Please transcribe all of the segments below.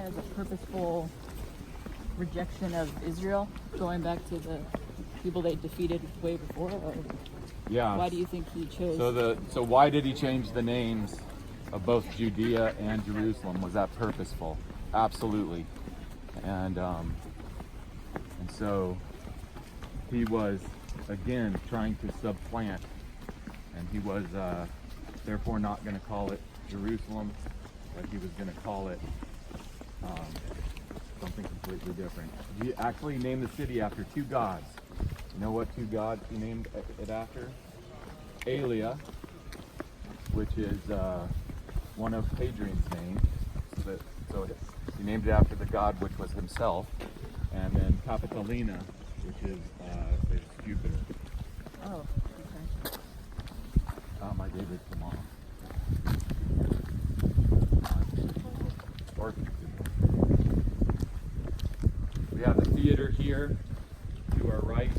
as a purposeful rejection of Israel, going back to the people they defeated way before? Or Yeah. why do you think he chose? So why did he change the names of both Judea and Jerusalem? Was that purposeful? Absolutely. And so he was again trying to supplant, and he was therefore not going to call it Jerusalem, but he was going to call it something completely different. He actually named the city after two gods. You know what two gods he named it after? Aelia, which is one of Hadrian's names. So he named it after the god which was himself. And then Capitolina, which is Jupiter. Oh, okay. My David's mom. We have the theater here to our right,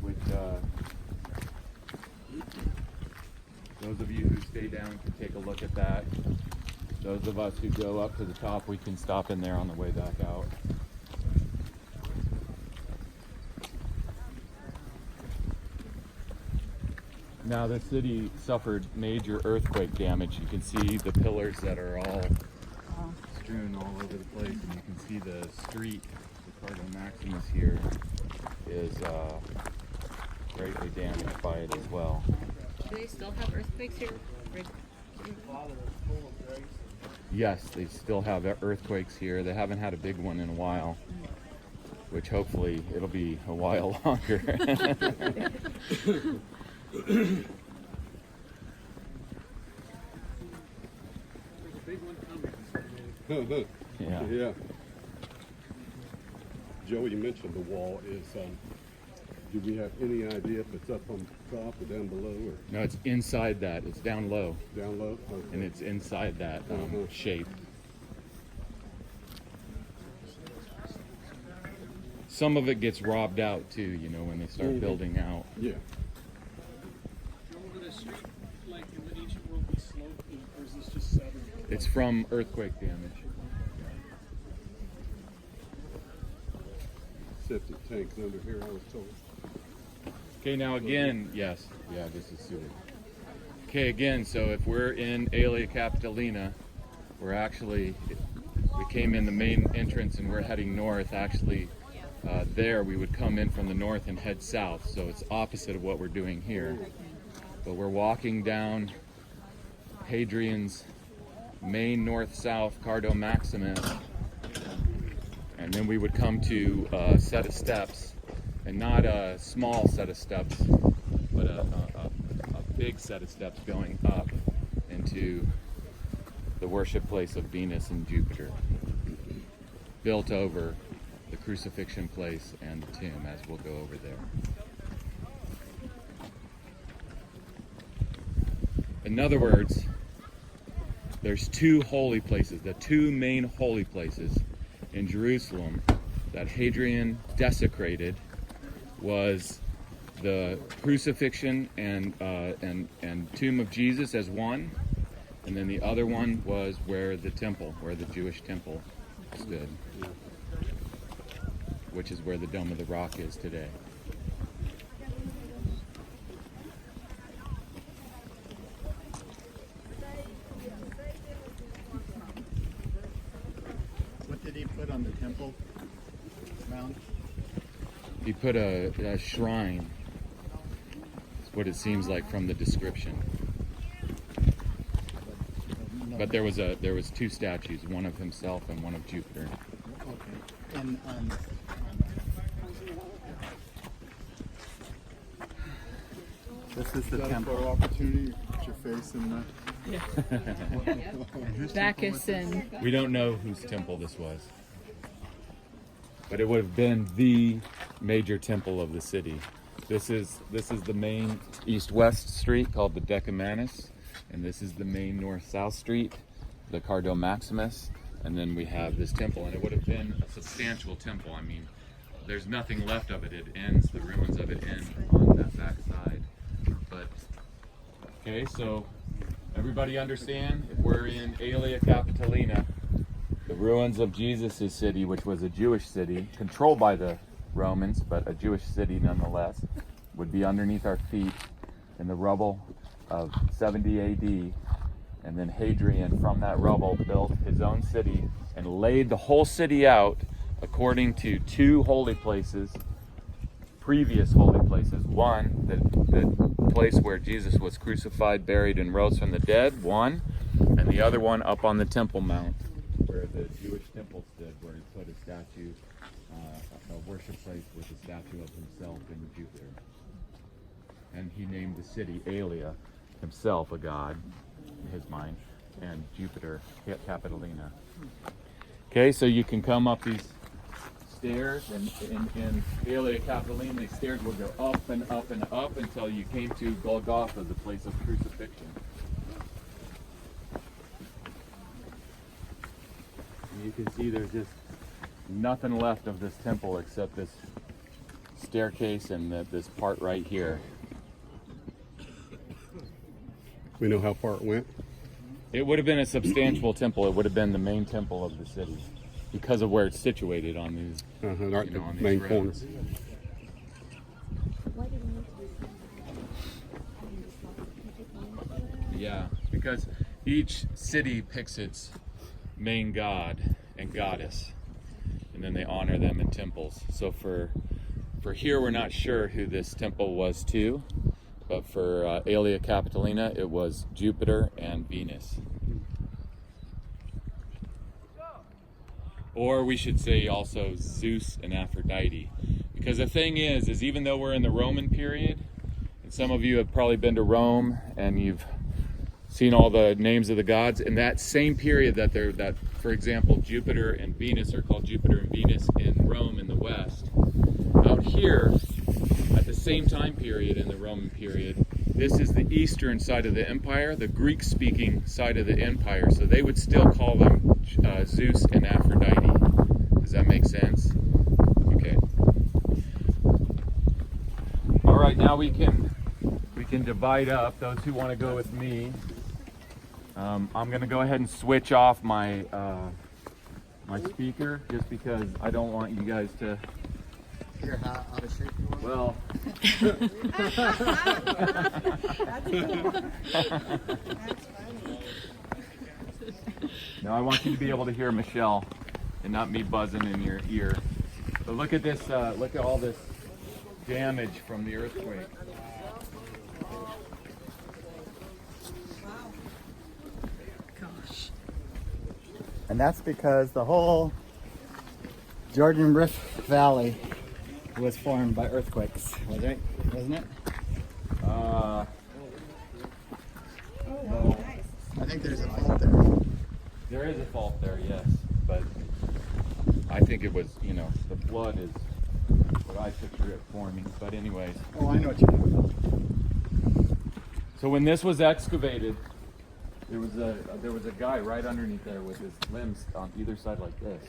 which those of you who stay down can take a look at that. Those of us who go up to the top, we can stop in there on the way back out. Now the city suffered major earthquake damage. You can see the pillars that are all strewn all over the place, and you can see the street, the Cardo Maximus here, is greatly damaged by it as well. Do they still have earthquakes here? Yes, they still have earthquakes here. They haven't had a big one in a while, which hopefully it'll be a while longer. Yeah. Joe, you mentioned the wall is, do we have any idea if it's up on top or down below? Or No, it's inside that. It's down low, down low? Okay. and it's inside that shape. Some of it gets robbed out too, you know, when they start building out. Yeah. Would a street like in the ancient world be sloped, or is this just southern? It's from earthquake damage. Septic tanks under here, I was told. Okay, now again, yes, yeah, this is sewage. Okay, again, so if we're in Aelia Capitolina, we're actually, we came in the main entrance and we're heading north. Actually, there we would come in from the north and head south, so it's opposite of what we're doing here. But we're walking down Hadrian's main north-south Cardo Maximus, and then we would come to a set of steps, and not a small set of steps, but a big set of steps going up into the worship place of Venus and Jupiter, built over the crucifixion place and the tomb, as we'll go over there. In other words, there's two holy places, the two main holy places in Jerusalem that Hadrian desecrated was the crucifixion and tomb of Jesus as one, and then the other one was where the temple, where the Jewish temple stood, which is where the Dome of the Rock is today. What did he put on the temple mount? He put a shrine. That's what it seems like from the description. But there was two statues, one of himself and one of Jupiter. Okay. And this is the temple. Photo opportunity. Put your face in that. Bacchus and We don't know whose temple this was, but it would have been the major temple of the city. This is the main east-west street called the Decumanus, and this is the main north-south street, the Cardo Maximus, and then we have this temple, and it would have been a substantial temple. I mean, there's nothing left of it. It ends, the ruins of it end on that back side. But okay, so everybody understand? If we're in Aelia Capitolina, The ruins of Jesus' city, which was a Jewish city, controlled by the Romans, but a Jewish city nonetheless, would be underneath our feet in the rubble of 70 AD. And then Hadrian, from that rubble, built his own city and laid the whole city out according to two holy places, previous holy places. One, the place where Jesus was crucified, buried, and rose from the dead, one, and the other one up on the Temple Mount, where the Jewish temple stood, where he put a statue, a worship place with a statue of himself and Jupiter. And he named the city Aelia, himself a god in his mind, and Jupiter, Capitolina. Okay, so you can come up these stairs, and in Aelia Capitolina, these stairs will go up and up and up until you came to Golgotha, the place of crucifixion. And you can see there's just nothing left of this temple except this staircase and this part right here. We know how far it went. It would have been a substantial temple. It would have been the main temple of the city because of where it's situated on these, Right, the on these main corner. roads. Yeah, because each city picks its main god and goddess, and then they honor them in temples. So for here, we're not sure who this temple was to, but for Aelia Capitolina, it was Jupiter and Venus. Or we should say also Zeus and Aphrodite. Because the thing is even though we're in the Roman period, and some of you have probably been to Rome and you've seen all the names of the gods, in that same period that for example, Jupiter and Venus are called Jupiter and Venus in Rome in the West. Out here, at the same time period in the Roman period, this is the eastern side of the empire, the Greek-speaking side of the empire. So they would still call them Zeus and Aphrodite. Does that make sense? Okay. All right, now we can divide up. Those who want to go with me, I'm going to go ahead and switch off my my speaker just because I don't want you guys to. Hear how out of shape you are? Well. No, I want you to be able to hear Michelle and not me buzzing in your ear. But look at this, look at all this damage from the earthquake. Gosh. And that's because the whole Jordan Rift Valley was formed by earthquakes, wasn't it? I think there's a fault there. There is a fault there, yes, but I think it was, the flood is what I picture it forming. But anyways, Oh, I know what you're talking about. so when this was excavated, there was a guy right underneath there with his limbs on either side like this.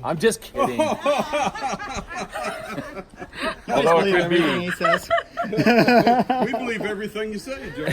I'm just kidding. Although it could Everything be. he says. We believe everything you say, Joe.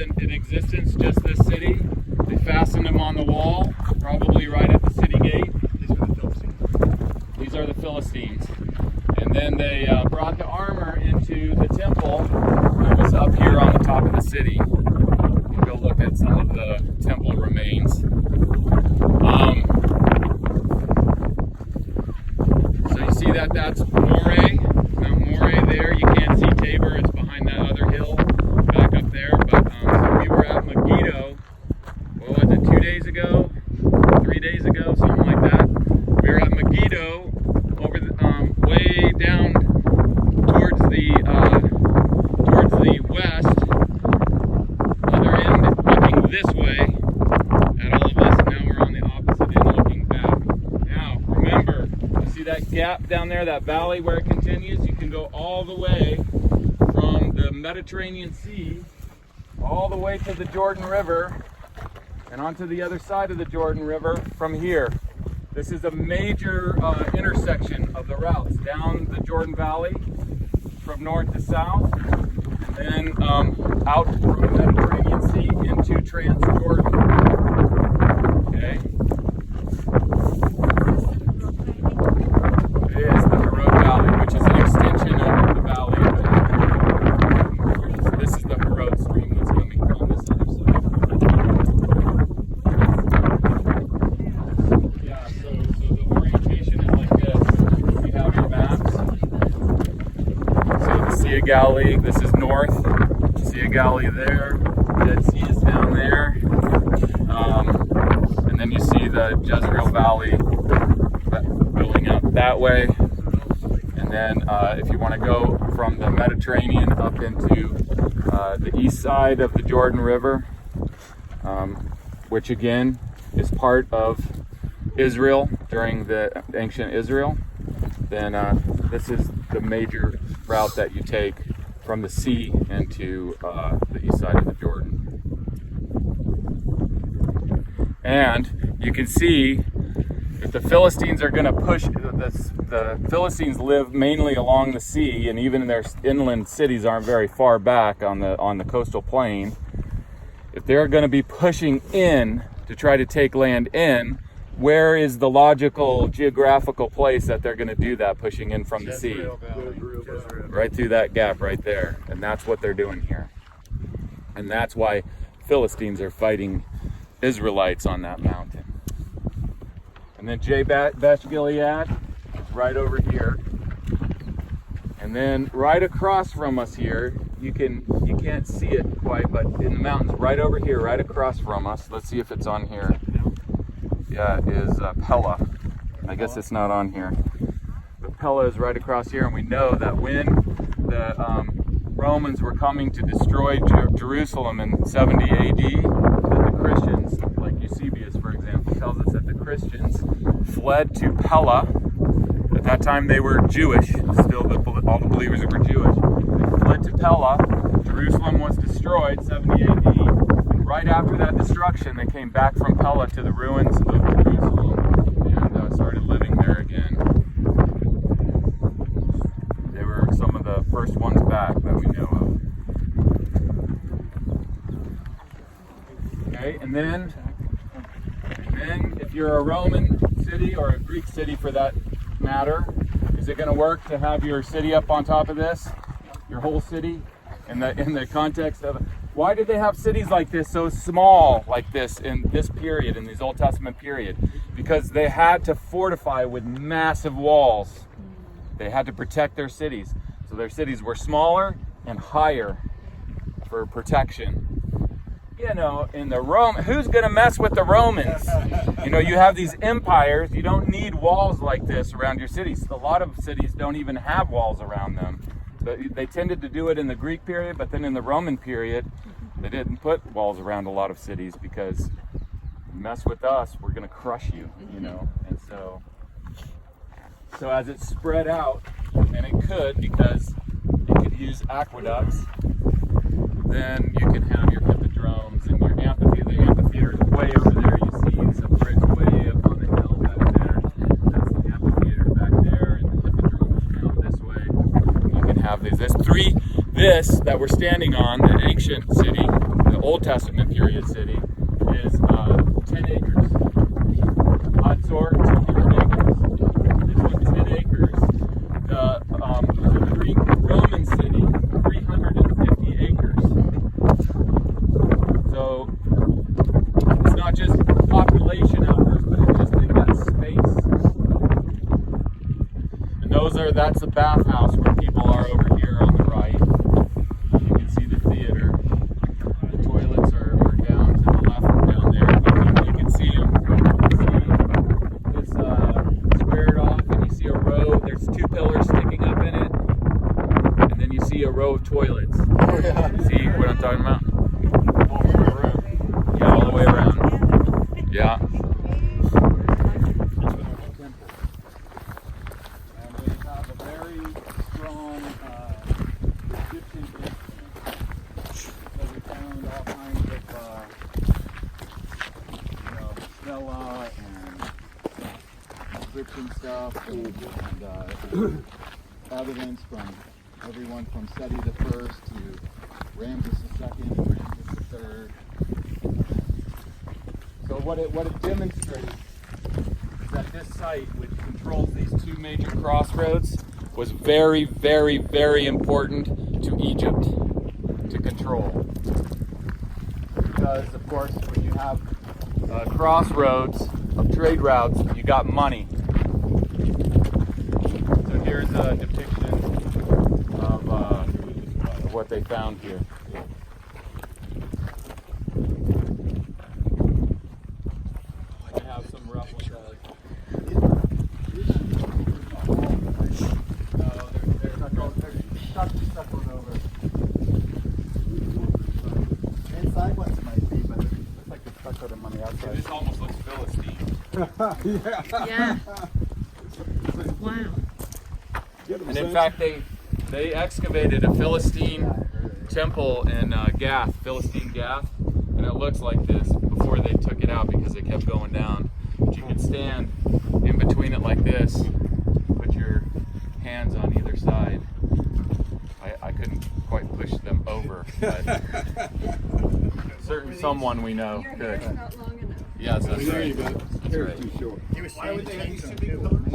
in existence, just this city. They fastened them on the wall, probably right at the city gate. These are the Philistines. And then they brought the armor into the temple that was up here on the top of the city. You can go look at some of the temple remains. So you see that's Moreh, Mount Moreh there. You can't see Tabor, it's behind that other hill back up there. But so we were at Megiddo, what was it, 2 days ago? 3 days ago, something like that. We were at Megiddo, over the, way down towards the west, other end, looking this way at all of us. Now we're on the opposite end, looking back. Now, remember, you see that gap down there, that valley where it continues? You can go all the way from the Mediterranean Sea, all the way to the Jordan River, and onto the other side of the Jordan River from here. This is a major intersection of the routes down the Jordan Valley from north to south, and then out from the Mediterranean Sea into Transjordan. Okay? It is the Harod Valley, which is an extension of the valley. So this is the Harod stream that's coming from this other side. Sea of Galilee, this is north. Sea of Galilee there. Dead Sea is down there. And then you see the Jezreel Valley building out that way. And then if you want to go from the Mediterranean up into the east side of the Jordan River, which again is part of Israel during the ancient Israel, then this is the major route that you take from the sea into the east side of the Jordan. And you can see that the Philistines are going to push, the Philistines live mainly along the sea, and even their inland cities aren't very far back on the coastal plain. If they're going to be pushing in to try to take land in, where is the logical geographical place that they're going to do that, pushing in from the sea? Right through that gap right there. And that's what they're doing here. And that's why Philistines are fighting Israelites on that mountain. And then Jabesh Gilead is right over here. And then right across from us here, you can't see it quite, but in the mountains right over here, right across from us, let's see if it's on here. Yeah, is Pella. I guess it's not on here. But Pella is right across here, and we know that when the Romans were coming to destroy Jerusalem in 70 AD, that the Christians, like Eusebius, for example, tells us that the Christians fled to Pella. At that time they were Jewish, still all the believers were Jewish. They fled to Pella. Jerusalem was destroyed 70 AD. Right after that destruction, they came back from Pella to the ruins of Jerusalem and started living there again. They were some of the first ones back that we know of. Okay, and then if you're a Roman city, or a Greek city for that matter, is it going to work to have your city up on top of this? Your whole city? In the context of, why did they have cities like this, so small like this in this period, in this Old Testament period? Because they had to fortify with massive walls. They had to protect their cities. So their cities were smaller and higher for protection. You know, in the who's going to mess with the Romans? You know, you have these empires, you don't need walls like this around your cities. A lot of cities don't even have walls around them. They tended to do it in the Greek period, but then in the Roman period, they didn't put walls around a lot of cities because you mess with us, we're going to crush you, you know. And so as it spread out, and it could because it could use aqueducts, then you can have your hippodromes and your amphitheater. The amphitheater is way over there. You see some bridge way up on the hill back there. That's the amphitheater back there, and the hippodrome is out this way. You can have these. This that we're standing on, the ancient city, the Old Testament period city, is 10 acres. Hatzor, 200 acres. This one's 10 acres. The Greek Roman city, 350 acres. So it's not just population numbers, but it's just they've got space. And that's the bathhouse where people are over here on the right. You can see the theater. The toilets are down to the left down there. You can see them. It's squared off, and you see a row. There's 2 pillars sticking up in it, and then you see a row of toilets. See what I'm talking about? Yeah, all the way around. Yeah. And we have a very strong Egyptian instrument. So we found all kinds of stela and inscription stuff and evidence from everyone from Seti the First to Ramses the Second, Ramses the Third. So what it demonstrates is that this site, which controls these 2 major crossroads, was very, very, very important to Egypt to control. Because, of course, when you have crossroads of trade routes, you got money. So here's a depiction of what they found here. I have some replicas. No, they're stuccoed over. Inside what it might be, but it looks like it's stuccoed on the outside. This almost looks Philistine. Yeah. Wow. And in fact, they excavated a Philistine temple in Gath, Philistine Gath, and it looks like this before they took it out because it kept going down. But you could stand in between it like this, put your hands on either side. I couldn't quite push them over, but someone we know could. Yes, that's There right. you go. That's Hair's right. too short. Why would they have these 2 big pillars?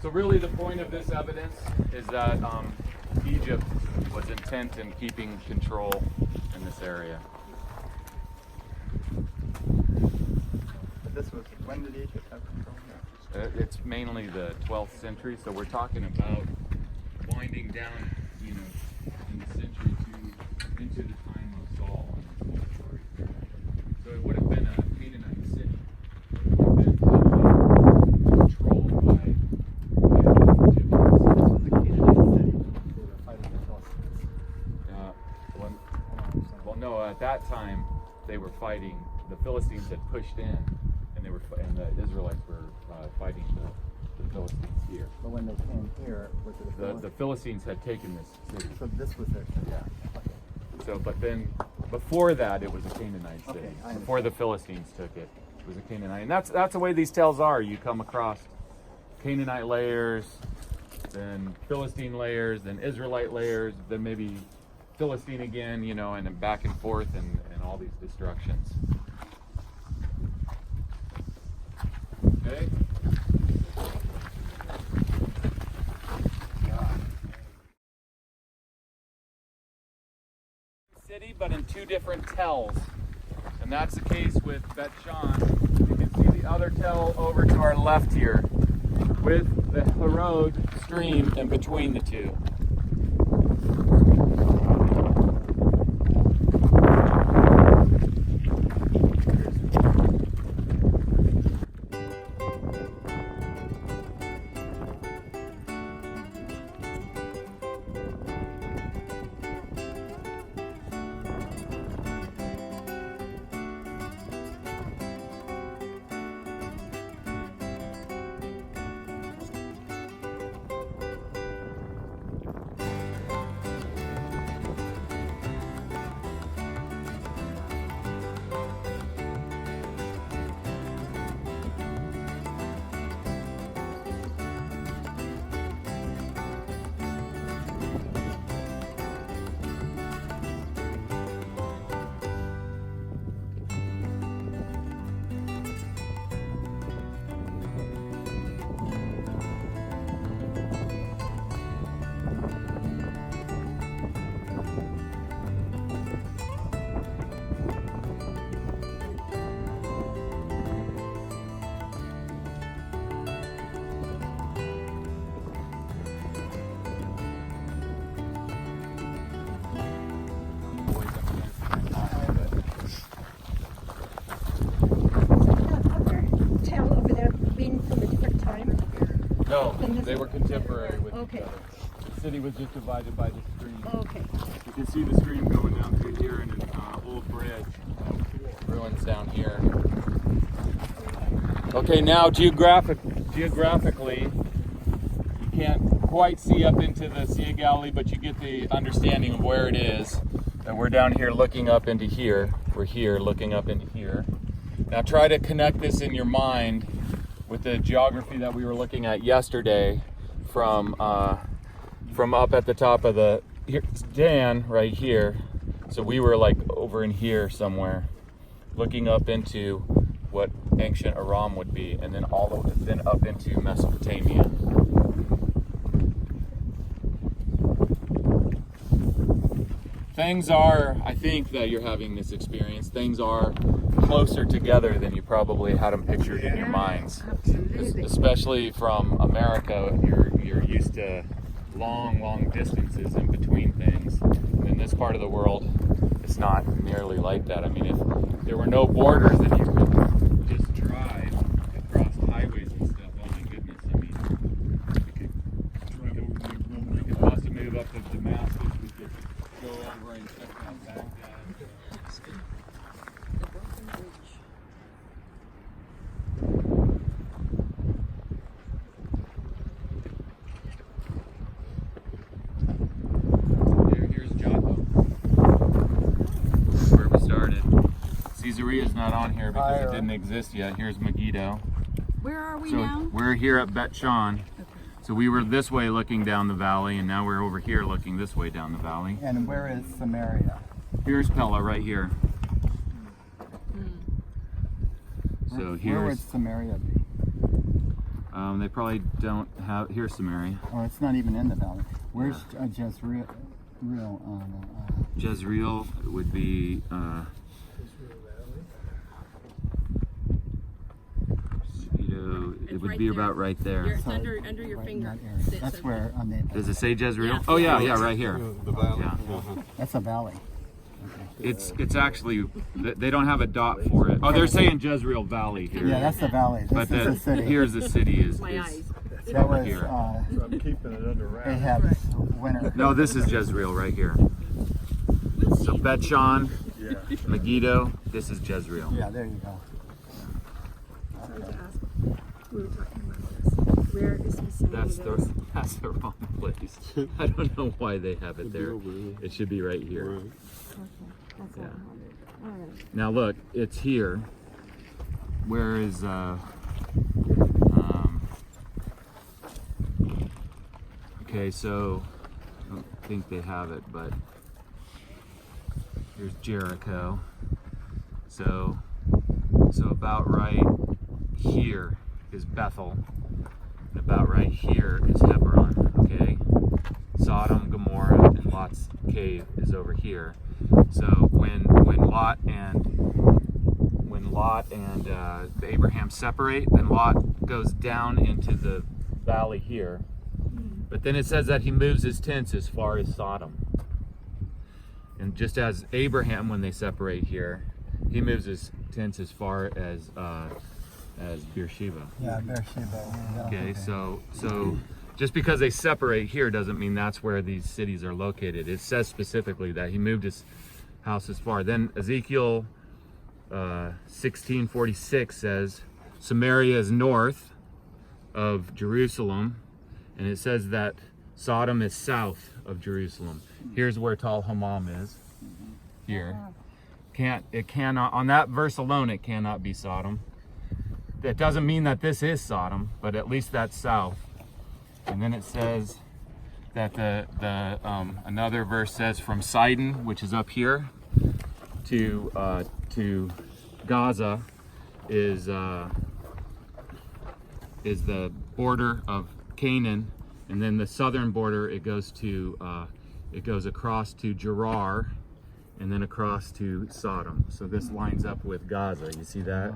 So really the point of this evidence is that Egypt was intent in keeping control in this area. But this was, when did Egypt have control here? It's mainly the 12th century, so we're talking about winding down, in the century into the time of Saul. So it would have been a Canaanite city. It would have been controlled by the Egyptians. This was the Canaanite city. They were fighting the Philistines. Well, no, at that time they were fighting. The Philistines had pushed in, and the Israelites were fighting the Philistines here. But when they came here, was it a The Philistine? Philistines had taken this city. So this was their city? Yeah. Okay. So, but then before that, it was a Canaanite city. Okay, I Before the Philistines took it, it was a Canaanite, and that's the way these tales are. You come across Canaanite layers, then Philistine layers, then Israelite layers, then maybe Philistine again, and then back and forth, and all these destructions. Okay. City, but in 2 different tells, and that's the case with Beit She'an. You can see the other tell over to our left here, with the Harod stream in between the 2. they were contemporary with Okay. each other. The city was just divided by the stream. Okay. You can see the stream going down through here and an old bridge. Ruins down here. Okay, now geographically, you can't quite see up into the Sea of Galilee, but you get the understanding of where it is. And we're down here looking up into here. We're here looking up into here. Now try to connect this in your mind with the geography that we were looking at yesterday from up at the top of the, here's Dan right here. So we were like over in here somewhere, looking up into what ancient Aram would be, and then then up into Mesopotamia. Things are, I think that you're having this experience, things are closer together than you probably had them pictured in your minds. Absolutely. Especially from America, you're used to long distances in between things. In this part of the world, it's not nearly like that. I mean, if there were no borders, then you could just drive across highways and stuff. Oh my goodness, I mean, we could possibly move up to Damascus, we could go over and check out Baghdad. Here's Joppa, where we started. Caesarea is not on here because it didn't exist yet. Here's Megiddo. Where are we So now? we're here at Beit She'an. So we were this way looking down the valley, and now we're over here looking this way down the valley. And where is Samaria? Here's Pella right here. So Where would here's, Samaria be? they probably don't have, here's Samaria. Oh, it's not even in the valley. Where's Jezreel? Jezreel would be, it would be about right there. It's under your Right in finger. that area. That's where on the. Does it say Jezreel? Yeah. Oh yeah, right here. The valley. Yeah. That's a valley. It's actually, they don't have a dot for it. Oh, they're saying Jezreel Valley here. Yeah, that's the valley. This But is the city. here's the city is My eyes. That was here. I'm keeping it under wraps. Ahab's winter. No, this is Jezreel right here. So Beit She'an, Megiddo, this is Jezreel. Yeah, there you go. We were talking about this. Where is That's the wrong place. I don't know why they have it there. It should be right here. Right. Yeah. Now look, it's here. Where is okay, so I don't think they have it, but here's Jericho. So about right here is Bethel. And about right here is Hebron, okay? Sodom, Gomorrah, and Lot's cave is over here. So when Lot and Abraham separate, then Lot goes down into the valley here. But then it says that he moves his tents as far as Sodom. And just as Abraham, when they separate here, he moves his tents as far as Beersheba. Yeah, Beersheba. Yeah, Okay, so just because they separate here doesn't mean that's where these cities are located. It says specifically that he moved his house as far. Then Ezekiel 16:46 says Samaria is north of Jerusalem, and it says that Sodom is south of Jerusalem. Here's where Tal Hammam is. Here. It cannot on that verse alone it cannot be Sodom. That doesn't mean that this is Sodom, but at least that's south. And then it says that another verse says from Sidon, which is up here, to Gaza is the border of Canaan, and then the southern border it goes across to Gerar, and then across to Sodom. So this lines up with Gaza. You see that?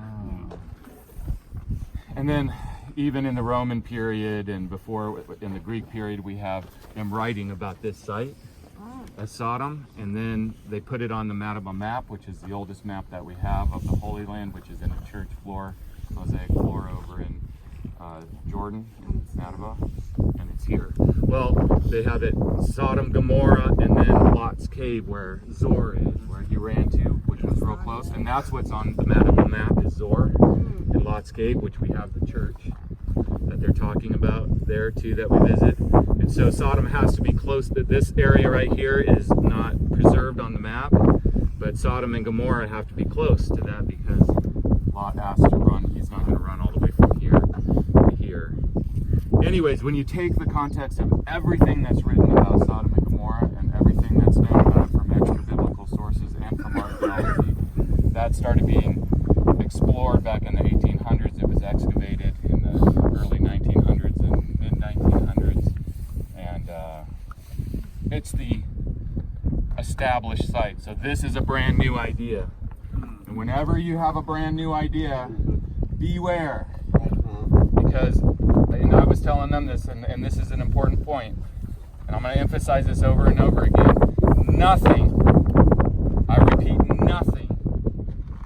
And then even in the Roman period and before in the Greek period, we have them writing about this site as Sodom, and then they put it on the Madaba map, which is the oldest map that we have of the Holy Land, which is in a church floor, mosaic floor over in Jordan in Nadabah, and it's here. Well, they have it Sodom, Gomorrah, and then Lot's Cave, where Zor is, where he ran to, which was real close. And that's what's on the map is Zor and Lot's Cave, which we have the church that they're talking about there too that we visit. And so Sodom has to be close. This area right here is not preserved on the map, but Sodom and Gomorrah have to be close to that because Lot asked to run. He's not going to run all the way from here to here. Anyways, when you take the context of everything that's written about Sodom and Gomorrah and everything that's known about it from extra biblical sources and from archaeology, that started being explored back in the 1800s. It was excavated in the early 1900s and mid 1900s, and it's the established site. So this is a brand new idea, and whenever you have a brand new idea, beware, because, and I was telling them this, and this is an important point, and I'm going to emphasize this over and over again. Nothing, I repeat, nothing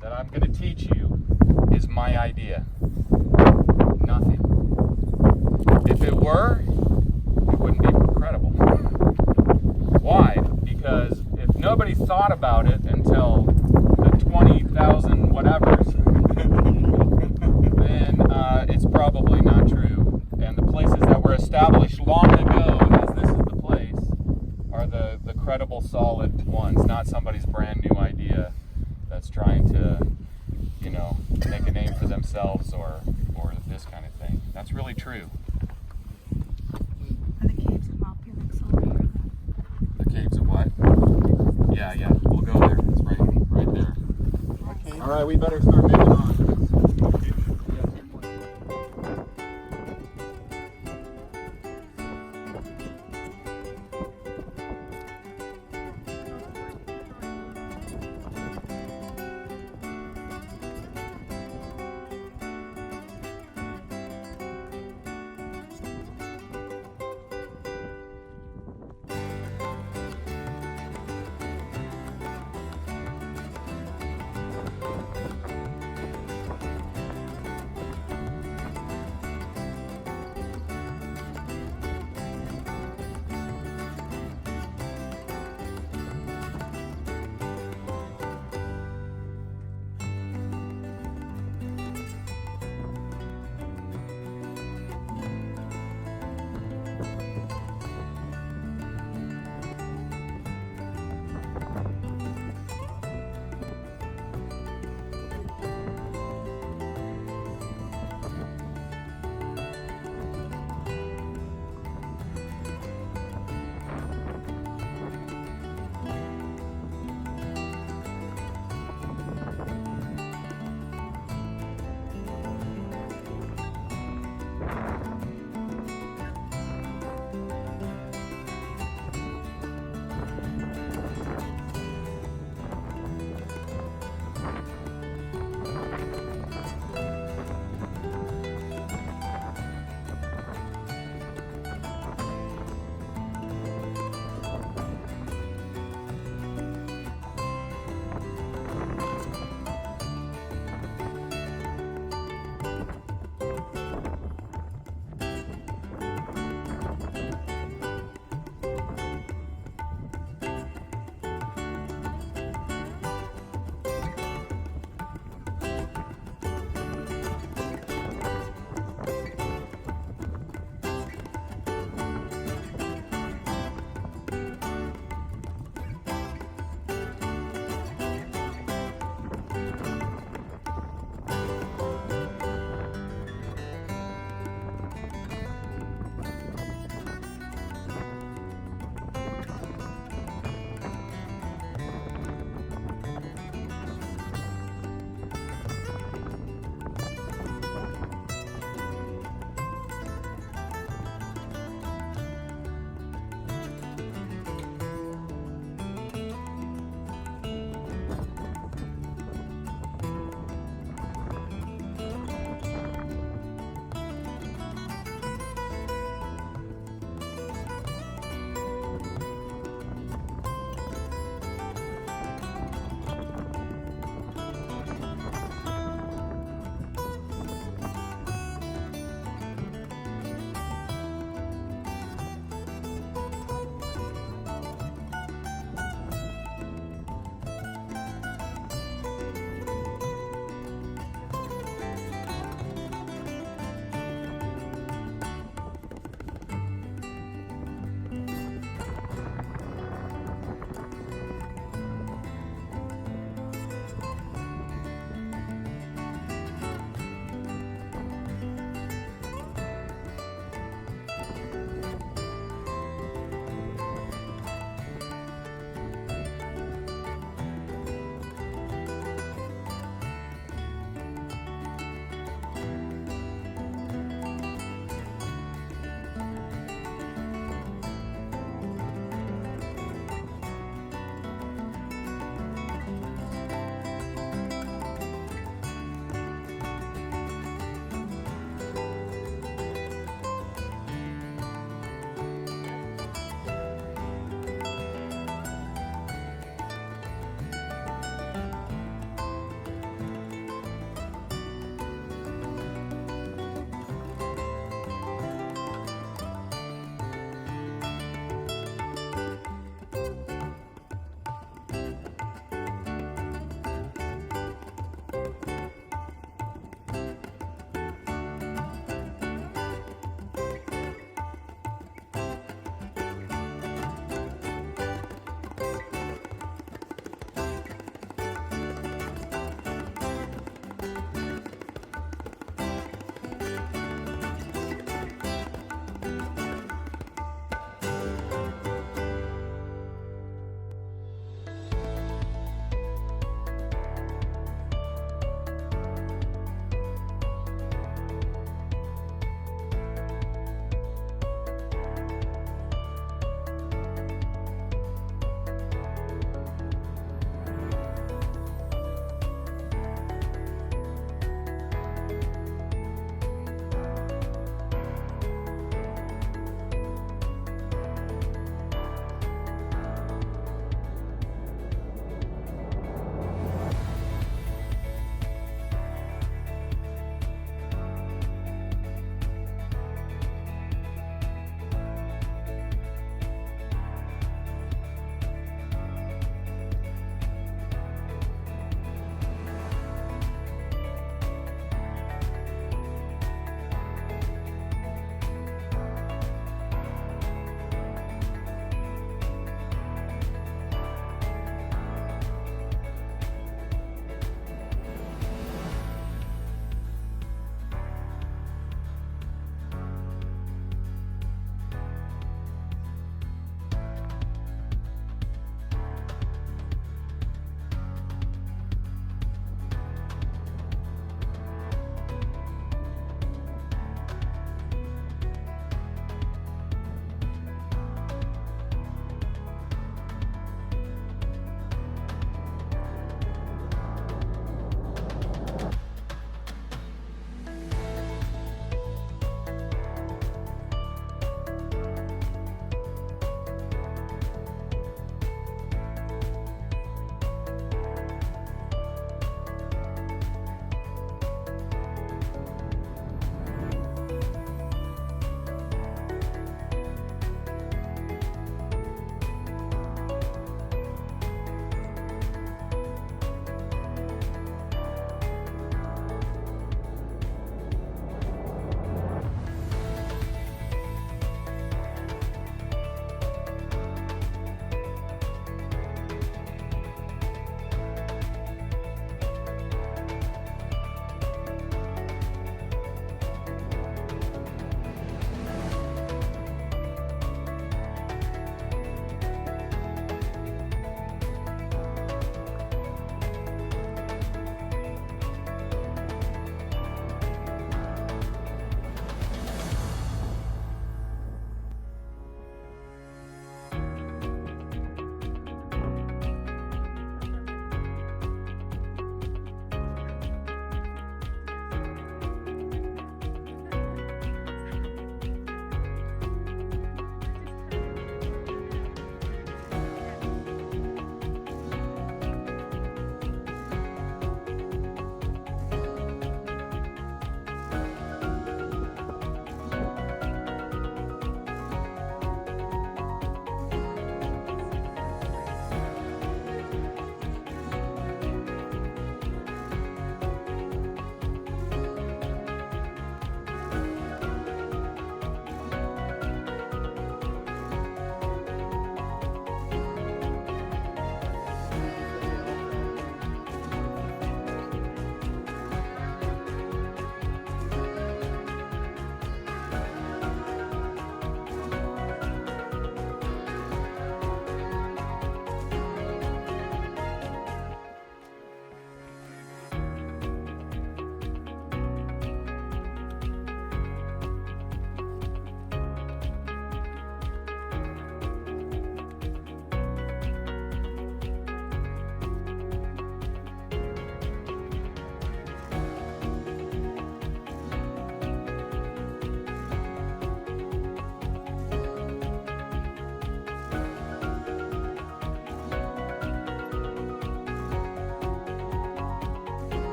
that I'm going to teach you is my idea. Nothing. If it were, it wouldn't be credible. Why? Because if nobody thought about it until the 20,000 whatevers, then it's probably not true. And the places that were established long ago, as this is the place, are the credible, solid ones, not somebody's brand new idea that's trying to, you know, make a name for themselves or this kind of thing. That's really true. And the caves come out here like Saul. The caves of what? Yeah, we'll go there. It's right there. Okay. All right, we better start moving on.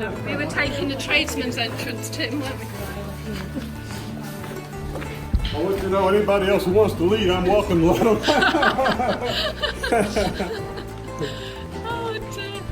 We were taking the tradesman's entrance, Tim, weren't we? I want you to know anybody else who wants to lead, I'm welcome to let them. Oh dear.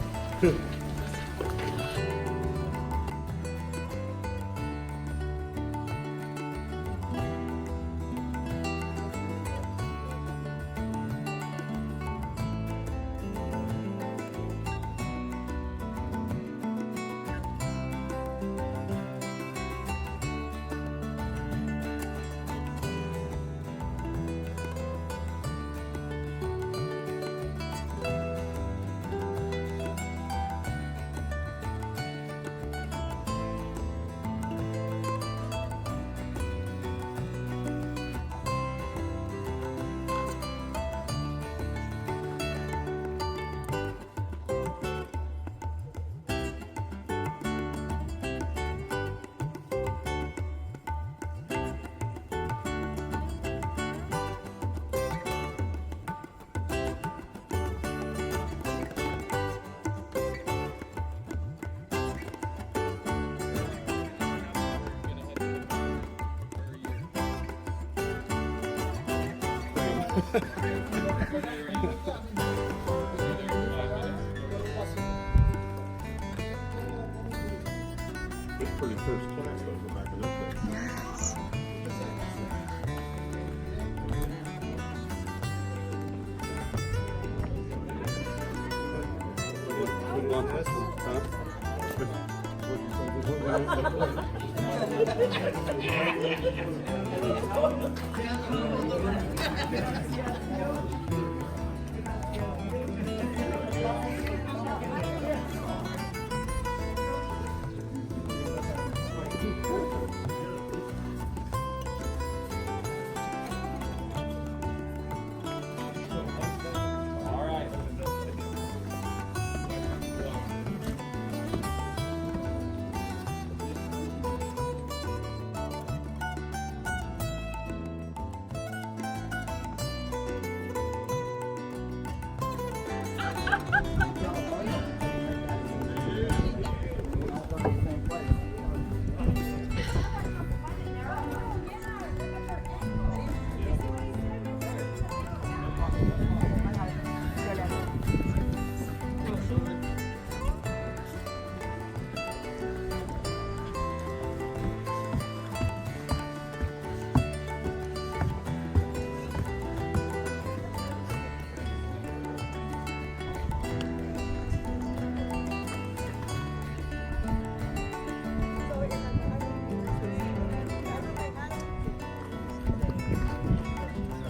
It's pretty first class though, backing up there. Good luck, huh?